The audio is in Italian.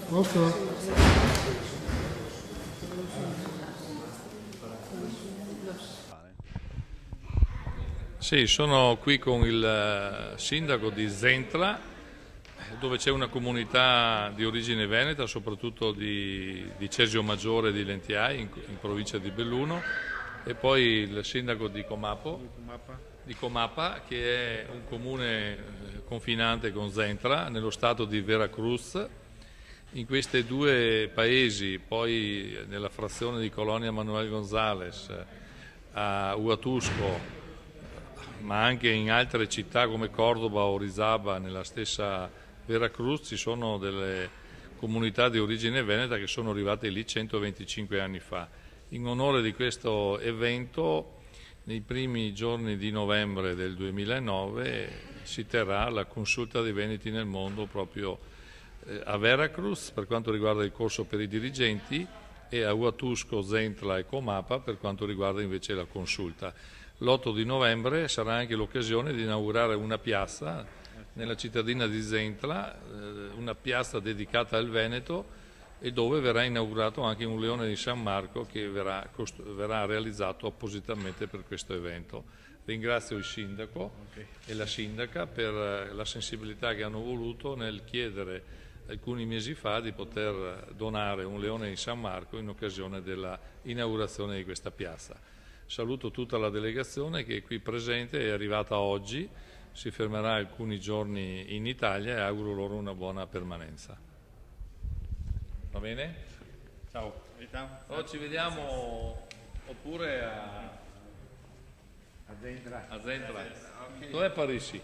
Posto? Sì, sono qui con il sindaco di Zentla, dove c'è una comunità di origine veneta, soprattutto di Cesio Maggiore di Lentiai, in provincia di Belluno, e poi il sindaco di Comapa, che è un comune confinante con Zentla, nello stato di Veracruz. In questi due paesi, poi nella frazione di Colonia Manuel González, a Huatusco, ma anche in altre città come Cordoba o Orizaba, nella stessa Veracruz, ci sono delle comunità di origine veneta che sono arrivate lì 125 anni fa. In onore di questo evento, nei primi giorni di novembre del 2009 si terrà la consulta dei veneti nel mondo proprio a Veracruz per quanto riguarda il corso per i dirigenti e a Huatusco, Zentla e Comapa per quanto riguarda invece la consulta. L'8 di novembre sarà anche l'occasione di inaugurare una piazza nella cittadina di Zentla, una piazza dedicata al Veneto, e dove verrà inaugurato anche un leone di San Marco che verrà realizzato appositamente per questo evento. Ringrazio il sindaco e la sindaca per la sensibilità che hanno voluto nel chiedere alcuni mesi fa di poter donare un leone di San Marco in occasione della inaugurazione di questa piazza. Saluto tutta la delegazione che è qui presente, è arrivata oggi, si fermerà alcuni giorni in Italia e auguro loro una buona permanenza. Va bene? Ciao. Allora ci vediamo oppure a Zentla. Dov'è Parisi?